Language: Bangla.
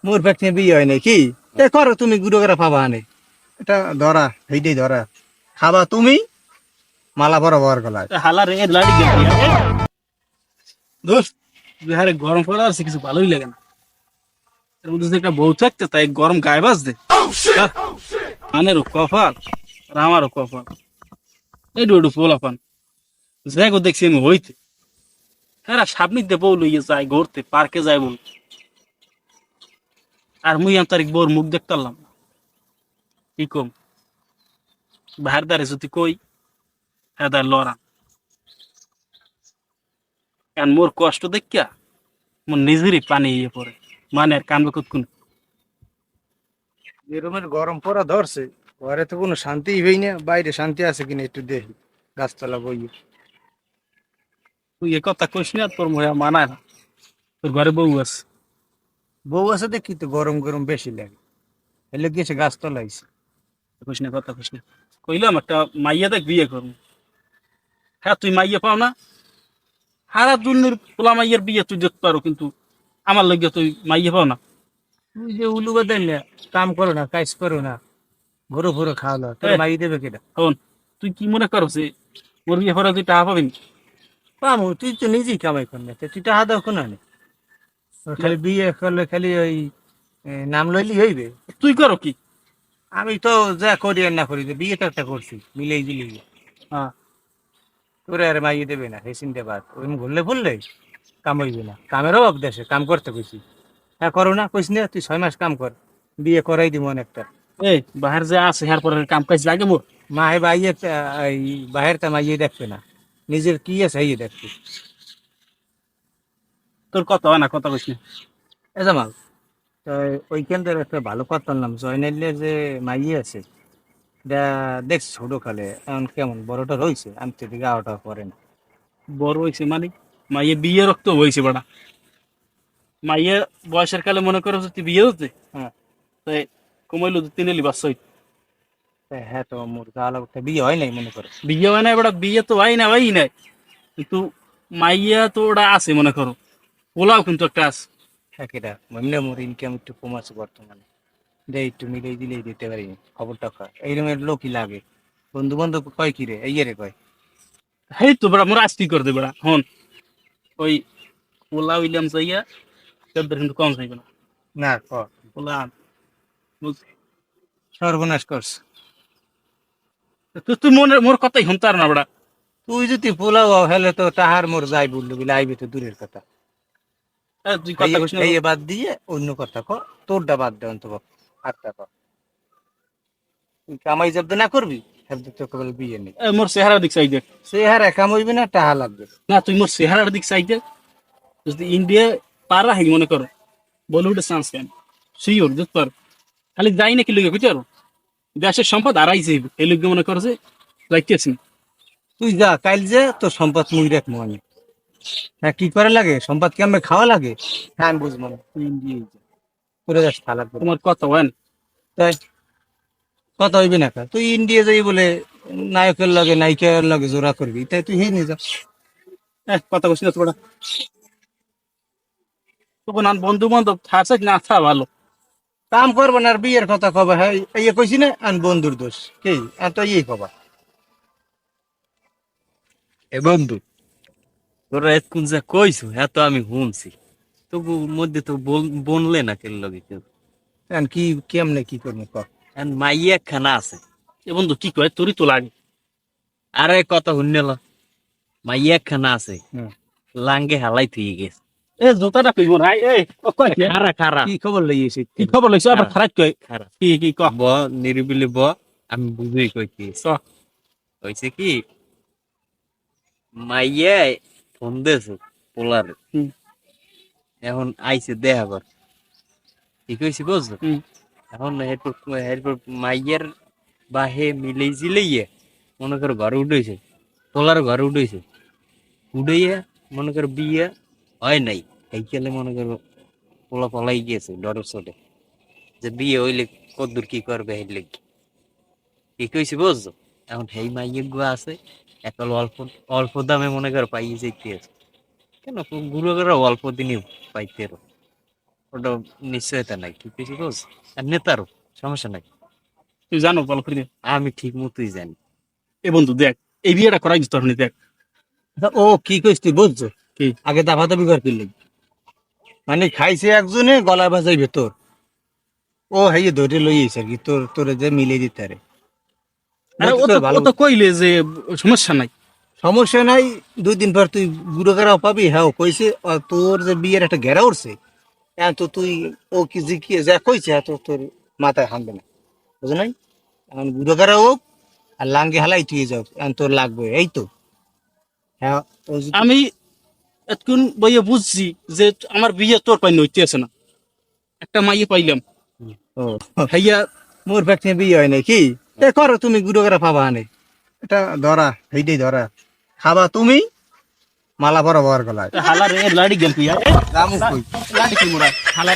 মোর পেটে বিয়ে হয় নাকি এ করো তুমি গুঁড়ো করে পাবা আনে এটা ধরা এইটাই ধরা খাবা তুমি মালা বরাবর গলায় হালা রে লাড়ি গেল দোস্ত বিহারে গরম পড়া আছে কিছু ভালোই লাগে না এর মধ্যে যদি একটা বউ থাকতে তাই গরম গায়ে বাজতে আনেরও কপাল আর আমারও কপাল এই ডুডু পোলাপান যাইগো দেখছি আমি হইতে হ্যাঁ সামনে বউ লইয়ে যায় ঘুরতে পার্কে যায় বল আর মুই আম তারিখ বউর মুখ দেখতে পারলাম না। কি কম বাহার দ্বারে যদি কই হ্যাঁ দার লড়া এখন মোর কষ্ট দেখিয়া মোর নিজেরই পানি ইয়ে পড়ে মানে আর কানবে কতক্ষণ এরমের গরম পড়া ধরছে ঘরে তো কোনো শান্তি হই না বাইরে শান্তি আছে কিনা একটু দেখি গাছতলা বই তুই এ কথা কইস না তোর ময়া মানায় না তোর ঘরে বউ আছে বউ আছে দেখি তো গরম গরম বেশি লাগে এলে গেছে গাছতলা আইছে কইস না কথা কইস না কইলাম একটা মাইয়া দেখ বিয়ে করবো হ্যাঁ তুই মাইয়া পাও না হারা দুনির পোলা মাইয়ার বিয়ে তুই দেখতে পারো কিন্তু আমার লগে তুই মাইয়া পাও না তুই যে উলু বাদেন না কাম করো না কাজ করো না ঘুরো ঘুরো খাওয়া দাওয়া তোর এ, মাই দেবে কেটা হন তুই কি মনে করো যে মোর বিয়ে পরে তুই টাকা পাবি না? পামু তুই তো নিজেই কামাই কর না তুই টাকা দাও কোনো না খালি বিয়ে করলে খালি ওই নাম লইলি হইবে তুই করো কি আমি তো যা করি আর না করি বিয়ে তো একটা করছি মিলেই দিলি হ্যাঁ তোরে আর মাইয়ে দেবে না সেই চিন্তা বাদ ওই ঘুরলে ফুললে কাম হইবে না কামের অভাব দেশে কাম করতে কইছি হ্যাঁ করো না কইস না তুই 6 মাস কাম কর বিয়ে করাই দিব অনেকটা এই বাহির যে আছে হ্যার পরে কাম কাজ লাগে মোর মায়ে বাইয়ে এই বাহির তা মাইয়ে দেখবে না নিজের কি আছে এই দেখবে তোর কথা হয় না কথা কইস না এ জামাল তো ওইখানটার একটা ভালো কথা নাম জয়নাইলে যে মাইয়ে আছে এটা দেখ ছোট কালে এখন কেমন বড়টা রয়েছে আমি তো দিকে আওটা করে না বড় হয়েছে মানে মাইয়ে বিয়ে রক্ত হয়েছে বেড়া মাইয়ে বয়সের কালে মনে করো যে তুই বিয়ে হতে হ্যাঁ তাই কমাইলো যে তিনেলি বাচ্চা হইতে তা হ্যাঁ তো মোর গালা একটা বিয়ে হয় নাই মনে করে বিয়ে হয় না বেড়া বিয়ে তো হয় না হয় নাই কিন্তু মাইয়া তো ওটা আছে মনে করো পোলাও কিন্তু একটা আছে হ্যাঁ কেটা এমনি মোর ইনকাম একটু কম আছে বর্তমানে দেয় একটু মিলেই দিলেই দিতে পারি খবর টাকা এইরকমের লোকই লাগে বন্ধু বান্ধব কয় কি রে এই রে কয় হেই তো বেড়া মোর আস্তি করে দে বেড়া হন ওই পোলা উইলিয়াম চাইয়া তোদের কিন্তু কম চাইবে না না ক পোলা বুঝ- সর্বনাশ করছ তুই তুই মনে মোর কথাই শুনতে আর না বেড়া তুই যদি পোলাও হেলে তো তাহার মোর যাই বললো বলে আইবে তো দূরের কথা তুই কথা কইস না এই বাদ দিয়ে অন্য কথা ক তোরটা বাদ দে অন্তত আটটা ক তুই কামাই জব্দ না করবি শব্দ তো কেবল বিয়ে নেই মোর চেহারা দিক চাই দেখ সে হার একা মরবি না টাহা লাগবে না তুই মোর চেহারার দিক চাই দেখ যদি ইন্ডিয়া পারা হাই মনে করো বলিউডের চান্স কেন শিওর বুঝতে পার খালি যাই না কি লোকে বুঝতে পারো দেশের সম্পদ আড়াইছে এই লোক মনে করছে যাইতেছি তুই যা কাইল যে তোর সম্পদ মুই রাখবো আমি হ্যাঁ কি করে লাগে সম্পদ কি আমি খাওয়া লাগে হ্যাঁ আমি বুঝবো না তুই ইন্ডিয়া করে যাস তা লাগবে তোমার কথা হয় না তাই কথা হইবি না কা? তুই ইন্ডিয়া যাই বলে নায়কের লগে নায়িকার লগে জোড়া করবি তাই তুই হে নিয়ে যা কথা কইস না তোরা তখন আর বন্ধু বান্ধব থাকছে না থা ভালো কাম করবো না আর বিয়ের কথা কবা হ্যাঁ ইয়ে কইছি না আন বন্ধুর দোষ কি আর তো ইয়ে কবা এ বন্ধু তোরা এতক্ষণ যা কইছো হ্যাঁ তো আমি শুনছি তবু মধ্যে তো বনলে না কেন লগে কেউ আন কি কেমনে কি করবো ক আর মাইয়া খানা আছে এ বন্ধু কি কয় তোরই তো লাগে আরে কথা শুনল মাইয়া খানা আছে হুম। লাঙ্গে হালাই থুই গেছে এ জোতাটা কইব না এই ও কয় কি? খারা খারা কি খবর লইয়েছি কি খবর লইছ আবার খারাপ কয় খারা কি কি ক ব নিরিবিলি ব আমি বুঝুই কইছি চ হয়েছে কি মাইয়া ফোন দিয়েছে পোলার হুম। এখন আইছে দেখা কর ঠিক হয়েছে বুঝছো হুম। এখন এরপর এরপর মাইয়ের বাহে মিলেই জিলেইয়ে মনে করো ঘরে উঠেছে পোলার ঘরে উঠেছে উঠেইয়া মনে করো বিয়ে হয় নাই এই খেলে মনে করো পোলা পলাই গিয়েছে ডরের চোটে যে বিয়ে হইলে কদ্দুর কি করবে এই লেগে ঠিক হয়েছে বুঝছো এখন সেই মাইয়ের গুয়া আছে এখন অল্প অল্প দামে মনে করো পাইয়ে যেতে আছে কেন গুরু করে অল্প দিনই পাইতে ওটা নিশ্চয়তা নাই, কি কিছু বলছ? আর নেতারও সমস্যা নাই, তুই জানো ভালো করে? আমি ঠিক মতোই জানি। এ বন্ধু দেখ, এই বিয়েটা করাই দিত দেখ। আচ্ছা, ও কি কইস তুই বুঝছো? কি? আগে দাফাদাফি কর করলি, মানে খাইছে একজনে গলা বাজাই ভেতর, ও হাইয়ে ধরে লইয়েছে আর কি, তোরে যে মিলিয়ে দিতে পারে। আরে বলছি ও তোর তো ভালো ও তো কইলে যে সমস্যা নাই। সমস্যা নাই, 2 দিন পর তুই বুড়ো গেরাও পাবি। হ্যাঁ ও কইছে তোর যে বিয়ের একটা ঘেরা উঠছে, হ্যাঁ তো তুই ও কি জিকিয়ে যা কইছে হ্যাঁ তো তোর মাথায় হানবে না, বুঝো নাই? এখন বুড়ো গেরা হোক আর লাঙ্গে হালাই তুই যাও, এখন তোর লাগবে এই তো। হ্যাঁ ও আমি এতক্ষণ বইয়ে বুঝছি যে আমার বিয়ে তোর পাই নইতে আছে না, একটা মাইয়ে পাইলাম। ও ভাইয়া মোর ফ্যাক্টরি বিয়ে হয় নাই কি? এ করো তুমি বুড়ো গেরা পাবা হানে, এটা ধরা এইটাই ধরা, খাবা তুমি মালা বরাবর গলায়। হালা রে লাড়ি গেল তুই রামু কই লাড়ি কি মোড়া হালা